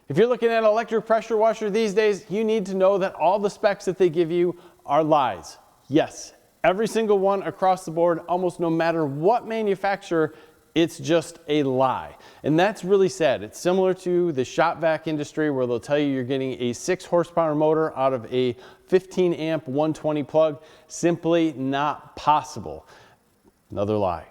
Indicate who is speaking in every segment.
Speaker 1: If you're looking at an electric pressure washer these days, you need to know that all the specs that they give you are lies. Yes, every single one across the board, almost no matter what manufacturer, it's just a lie. And that's really sad. It's similar to the shop vac industry where they'll tell you you're getting a 6 horsepower motor out of a 15 amp 120 plug. Simply not possible. Another lie.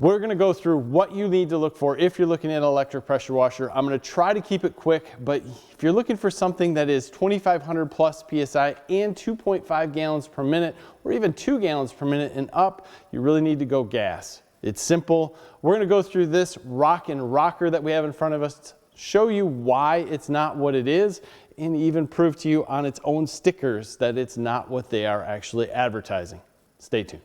Speaker 1: We're going to go through what you need to look for if you're looking at an electric pressure washer. I'm going to try to keep it quick, but if you're looking for something that is 2,500 plus PSI and 2.5 gallons per minute, or even 2 gallons per minute and up, you really need to go gas. It's simple. We're going to go through this rock and rocker that we have in front of us, show you why it's not what it is, and even prove to you on its own stickers that it's not what they are actually advertising. Stay tuned.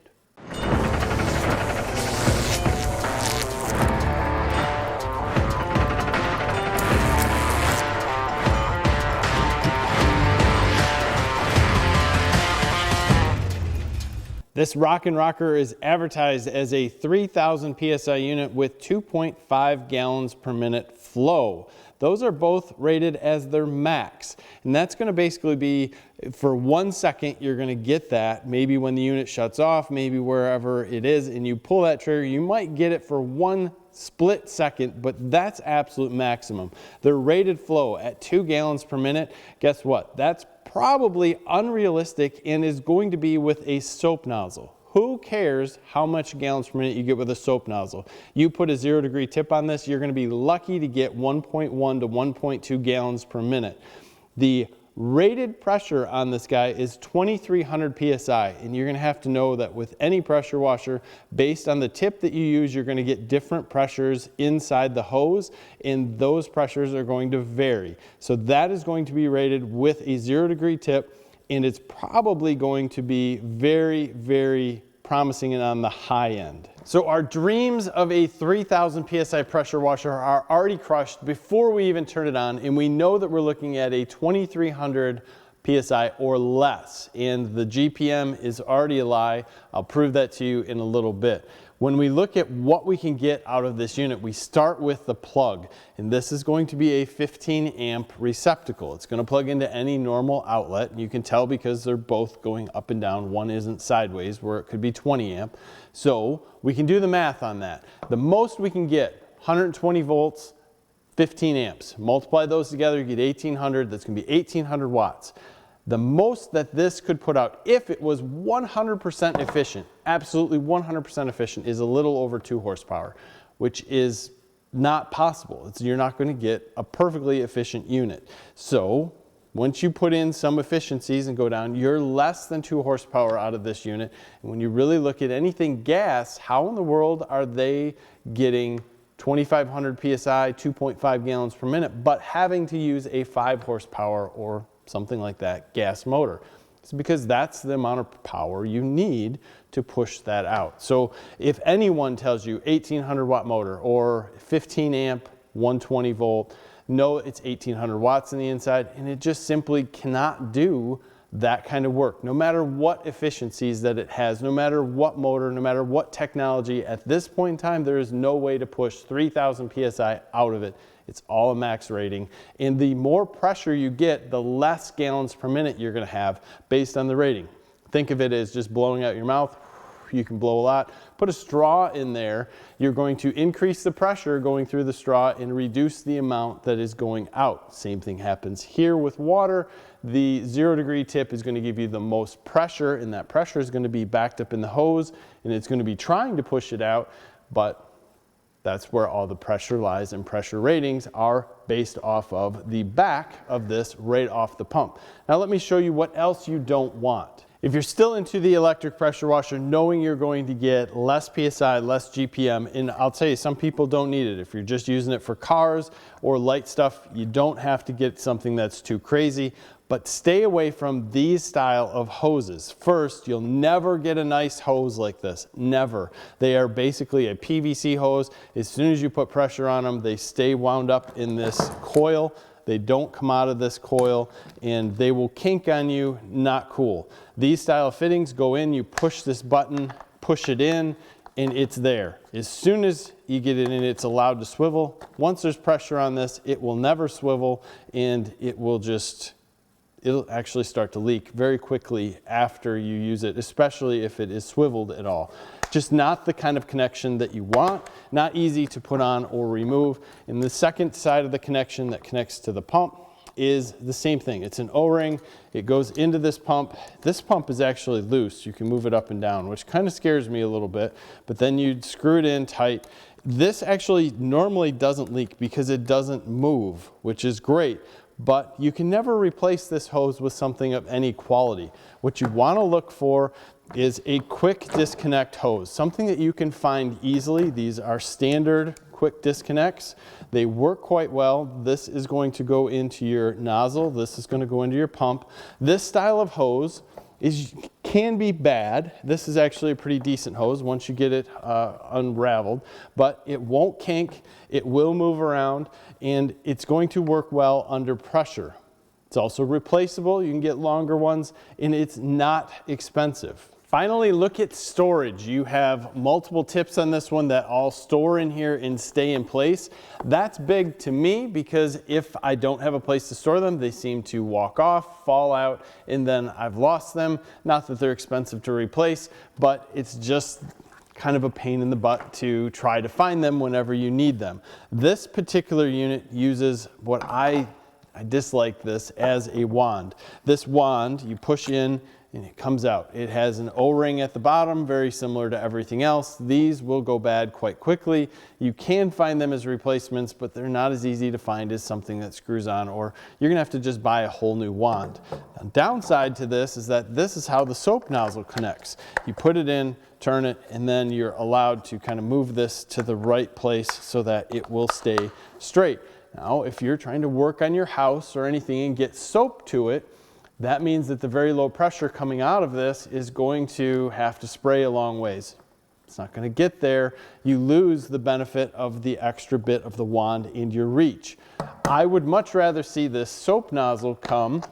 Speaker 1: This rock and rocker is advertised as a 3,000 PSI unit with 2.5 gallons per minute flow. Those are both rated as their max. And that's going to basically be for 1 second, you're going to get that. Maybe when the unit shuts off, maybe wherever it is, and you pull that trigger, you might get it for 1 split second, but that's absolute maximum. The rated flow at 2 gallons per minute, guess what? That's probably unrealistic and is going to be with a soap nozzle. Who cares how much gallons per minute you get with a soap nozzle? You put a 0 degree tip on this, you're going to be lucky to get 1.1 to 1.2 gallons per minute. The rated pressure on this guy is 2,300 PSI, and you're going to have to know that with any pressure washer, based on the tip that you use, you're going to get different pressures inside the hose, and those pressures are going to vary. So that is going to be rated with a 0 degree tip, and it's probably going to be very, very promising and on the high end. So our dreams of a 3,000 PSI pressure washer are already crushed before we even turn it on, and we know that we're looking at a 2,300 PSI or less, and the GPM is already a lie. I'll prove that to you in a little bit. When we look at what we can get out of this unit, we start with the plug, and this is going to be a 15 amp receptacle. It's going to plug into any normal outlet, and you can tell because they're both going up and down. One isn't sideways where it could be 20 amp. So we can do the math on that. The most we can get, 120 volts, 15 amps. Multiply those together, you get 1,800. That's going to be 1,800 watts. The most that this could put out, if it was 100% efficient, absolutely 100% efficient, is a little over 2 horsepower, which is not possible. You're not going to get a perfectly efficient unit. So once you put in some efficiencies and go down, you're less than 2 horsepower out of this unit. And when you really look at anything gas, how in the world are they getting 2,500 PSI, 2.5 gallons per minute, but having to use a 5 horsepower or something like that gas motor? It's because that's the amount of power you need to push that out. So if anyone tells you 1,800 watt motor or 15 amp 120 volt, no, it's 1,800 watts on the inside, and it just simply cannot do that kind of work. No matter what efficiencies that it has, no matter what motor, no matter what technology, at this point in time, there is no way to push 3,000 PSI out of it. It's all a max rating. And the more pressure you get, the less gallons per minute you're going to have based on the rating. Think of it as just blowing out your mouth. You can blow a lot. Put a straw in there. You're going to increase the pressure going through the straw and reduce the amount that is going out. Same thing happens here with water. The 0 degree tip is going to give you the most pressure, and that pressure is going to be backed up in the hose, and it's going to be trying to push it out, but that's where all the pressure lies, and pressure ratings are based off of the back of this right off the pump. Now let me show you what else you don't want. If you're still into the electric pressure washer, knowing you're going to get less PSI, less GPM, and I'll tell you, some people don't need it. If you're just using it for cars or light stuff, you don't have to get something that's too crazy, but stay away from these style of hoses. First, you'll never get a nice hose like this, never. They are basically a PVC hose. As soon as you put pressure on them, they stay wound up in this coil. They don't come out of this coil, and they will kink on you. Not cool. These style of fittings go in, you push this button, push it in, and it's there. As soon as you get it in, it's allowed to swivel. Once there's pressure on this, it will never swivel, and it'll actually start to leak very quickly after you use it, especially if it is swiveled at all. Just not the kind of connection that you want, not easy to put on or remove. And the second side of the connection that connects to the pump is the same thing. It's an O-ring. It goes into this pump. This pump is actually loose. You can move it up and down, which kind of scares me a little bit, but then you'd screw it in tight. This actually normally doesn't leak because it doesn't move, which is great, but you can never replace this hose with something of any quality. What you want to look for is a quick disconnect hose, something that you can find easily. These are standard quick disconnects. They work quite well. This is going to go into your nozzle. This is going to go into your pump. This style of hose can be bad. This is actually a pretty decent hose once you get it unraveled, but it won't kink, it will move around, and it's going to work well under pressure. It's also replaceable. You can get longer ones, and it's not expensive. Finally, look at storage. You have multiple tips on this one that all store in here and stay in place. That's big to me because if I don't have a place to store them, they seem to walk off, fall out, and then I've lost them. Not that they're expensive to replace, but it's just kind of a pain in the butt to try to find them whenever you need them. This particular unit uses what I dislike this as a wand. This wand you push in and it comes out. It has an O-ring at the bottom, very similar to everything else. These will go bad quite quickly. You can find them as replacements, but they're not as easy to find as something that screws on, or you're gonna have to just buy a whole new wand. The downside to this is that this is how the soap nozzle connects. You put it in, turn it, and then you're allowed to kind of move this to the right place so that it will stay straight. Now, if you're trying to work on your house or anything and get soap to it, that means that the very low pressure coming out of this is going to have to spray a long ways. It's not going to get there. You lose the benefit of the extra bit of the wand in your reach. I would much rather see this soap nozzle come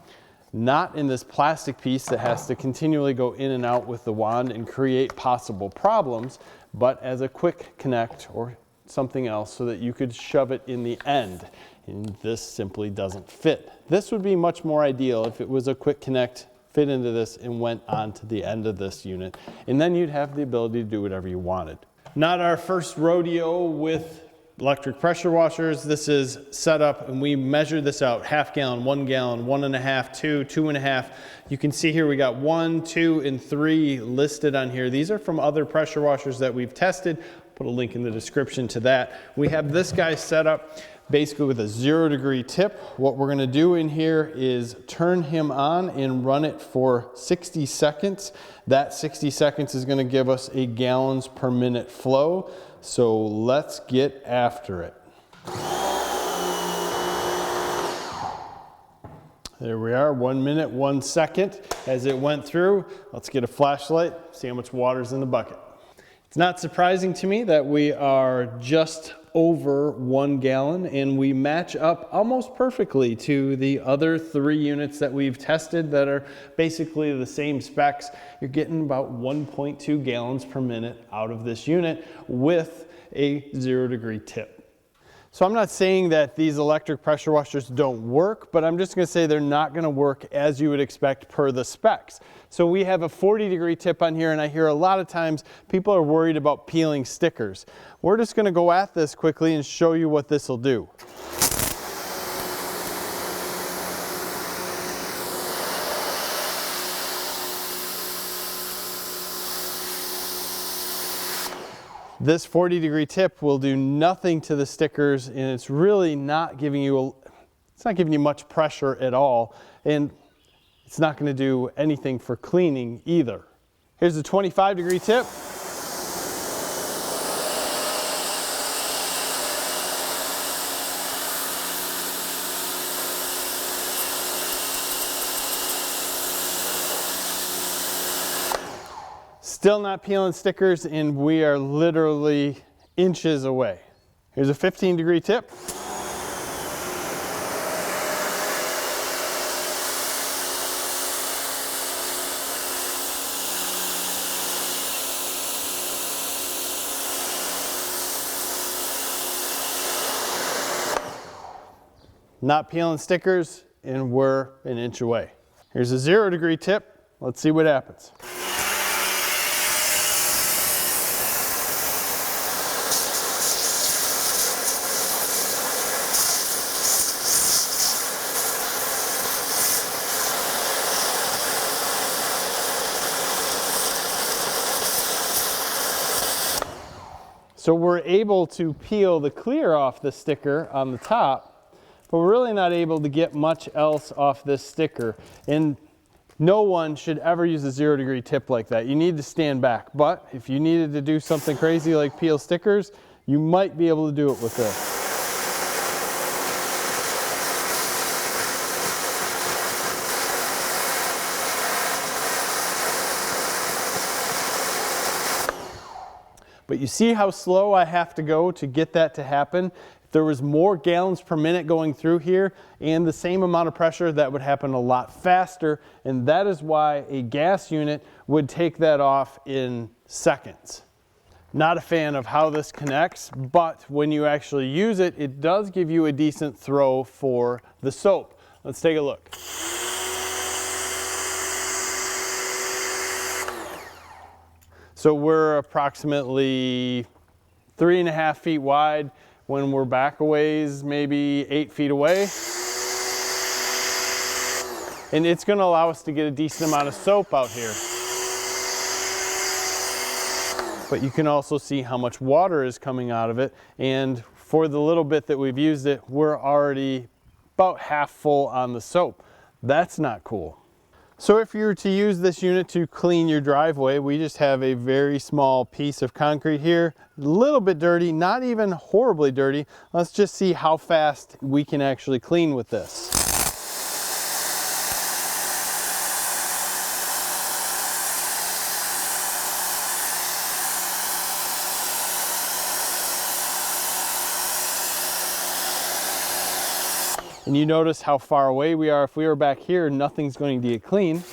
Speaker 1: not in this plastic piece that has to continually go in and out with the wand and create possible problems, but as a quick connect or something else so that you could shove it in the end. And this simply doesn't fit. This would be much more ideal if it was a quick connect, fit into this, and went on to the end of this unit. And then you'd have the ability to do whatever you wanted. Not our first rodeo with electric pressure washers. This is set up, and we measured this out: half gallon, 1 gallon, 1.5, 2, 2.5. You can see here we got 1, 2, and 3 listed on here. These are from other pressure washers that we've tested. Put a link in the description to that. We have this guy set up basically with a 0-degree tip. What we're gonna do in here is turn him on and run it for 60 seconds. That 60 seconds is gonna give us a gallons per minute flow. So let's get after it. There we are, 1 minute, 1 second as it went through. Let's get a flashlight, see how much water's in the bucket. It's not surprising to me that we are just over 1 gallon, and we match up almost perfectly to the other 3 units that we've tested that are basically the same specs. You're getting about 1.2 gallons per minute out of this unit with a 0-degree tip. So I'm not saying that these electric pressure washers don't work, but I'm just going to say they're not going to work as you would expect per the specs. So we have a 40-degree tip on here, and I hear a lot of times people are worried about peeling stickers. We're just going to go at this quickly and show you what this will do. This 40-degree tip will do nothing to the stickers, and it's really not giving you much pressure at all, and it's not going to do anything for cleaning either. Here's a 25-degree tip. Still not peeling stickers, and we are literally inches away. Here's a 15-degree tip. not peeling stickers, and we're an inch away. Here's a 0 degree tip. Let's see what happens. So we're able to peel the clear off the sticker on the top, but we're really not able to get much else off this sticker. And no one should ever use a 0 degree tip like that. You need to stand back. But if you needed to do something crazy like peel stickers, you might be able to do it with this. But you see how slow I have to go to get that to happen? If there was more gallons per minute going through here and the same amount of pressure, that would happen a lot faster. And that is why a gas unit would take that off in seconds. Not a fan of how this connects, but when you actually use it, it does give you a decent throw for the soap. Let's take a look. So we're approximately 3.5 feet wide. When we're back a ways, maybe 8 feet away. And it's going to allow us to get a decent amount of soap out here. But you can also see how much water is coming out of it. And for the little bit that we've used it, we're already about half full on the soap. That's not cool. So if you were to use this unit to clean your driveway, we just have a very small piece of concrete here, a little bit dirty, not even horribly dirty. Let's just see how fast we can actually clean with this. And you notice how far away we are. If we were back here, nothing's going to get clean.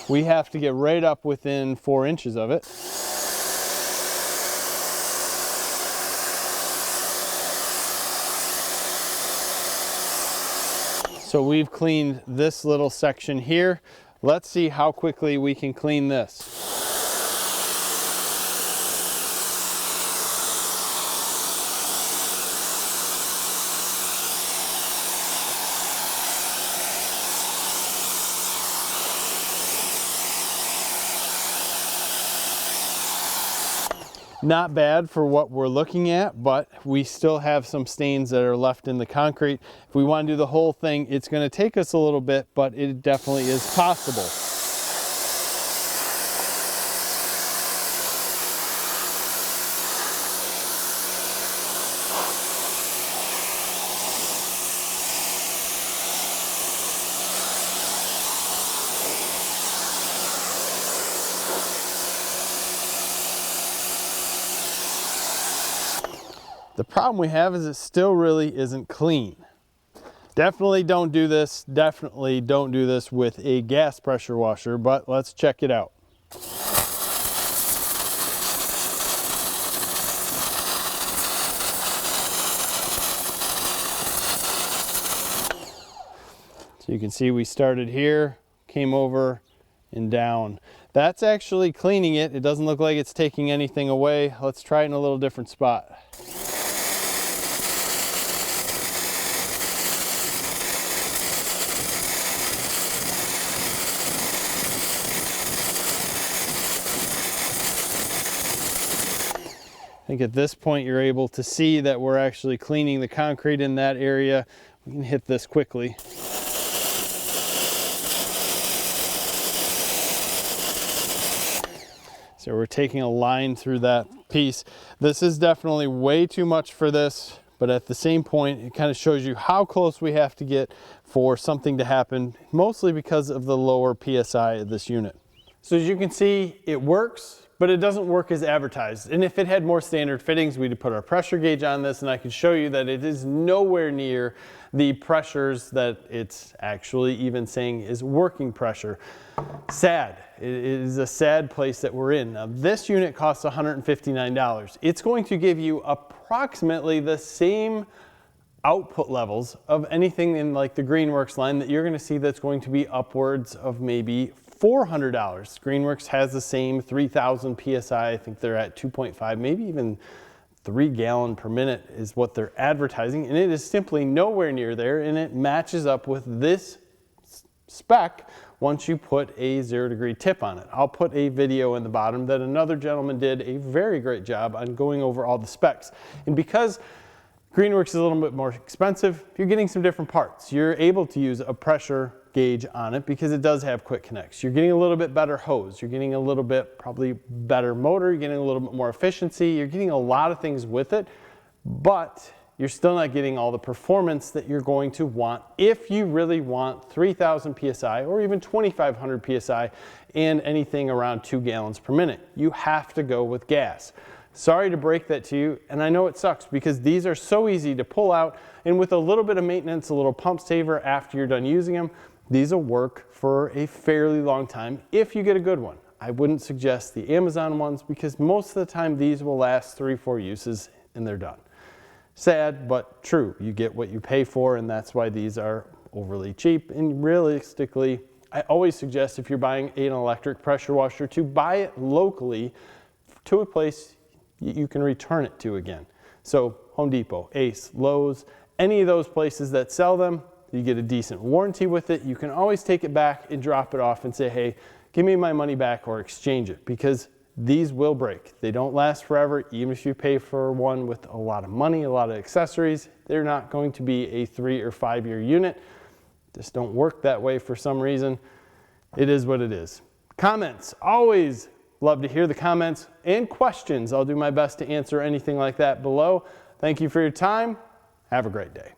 Speaker 1: We have to get right up within 4 inches of it. So we've cleaned this little section here. Let's see how quickly we can clean this. Not bad for what we're looking at, but we still have some stains that are left in the concrete. If we want to do the whole thing, it's going to take us a little bit, but it definitely is possible. The problem we have is it still really isn't clean. Definitely don't do this. Definitely don't do this with a gas pressure washer, but let's check it out. So you can see we started here, came over and down. That's actually cleaning it. It doesn't look like it's taking anything away. Let's try it in a little different spot. I think at this point you're able to see that we're actually cleaning the concrete in that area. We can hit this quickly. So we're taking a line through that piece. This is definitely way too much for this, but at the same point, it kind of shows you how close we have to get for something to happen, mostly because of the lower PSI of this unit. So as you can see, it works, but it doesn't work as advertised. And if it had more standard fittings, we'd put our pressure gauge on this, and I can show you that it is nowhere near the pressures that it's actually even saying is working pressure. Sad. It is a sad place that we're in. Now, this unit costs $159. It's going to give you approximately the same output levels of anything in like the Greenworks line that you're going to see that's going to be upwards of maybe $400. Greenworks has the same 3,000 PSI. I think they're at 2.5, maybe even 3 gallon per minute is what they're advertising. And it is simply nowhere near there. And it matches up with this spec once you put a 0 degree tip on it. I'll put a video in the bottom that another gentleman did a very great job on going over all the specs. And because Greenworks is a little bit more expensive, you're getting some different parts. You're able to use a pressure gauge on it because it does have quick connects. You're getting a little bit better hose. You're getting a little bit probably better motor. You're getting a little bit more efficiency. You're getting a lot of things with it, but you're still not getting all the performance that you're going to want if you really want 3,000 PSI or even 2,500 PSI and anything around 2 gallons per minute. You have to go with gas. Sorry to break that to you, and I know it sucks because these are so easy to pull out, and with a little bit of maintenance, a little pump saver after you're done using them, these will work for a fairly long time if you get a good one. I wouldn't suggest the Amazon ones because most of the time these will last 3-4 uses and they're done. Sad, but true. You get what you pay for, and that's why these are overly cheap. And realistically, I always suggest if you're buying an electric pressure washer to buy it locally to a place you can return it to again. So Home Depot, Ace, Lowe's, any of those places that sell them, you get a decent warranty with it. You can always take it back and drop it off and say, hey, give me my money back or exchange it, because these will break. They don't last forever. Even if you pay for one with a lot of money, a lot of accessories, they're not going to be a 3 or 5 year unit. Just don't work that way for some reason. It is what it is. Comments, always love to hear the comments and questions. I'll do my best to answer anything like that below. Thank you for your time. Have a great day.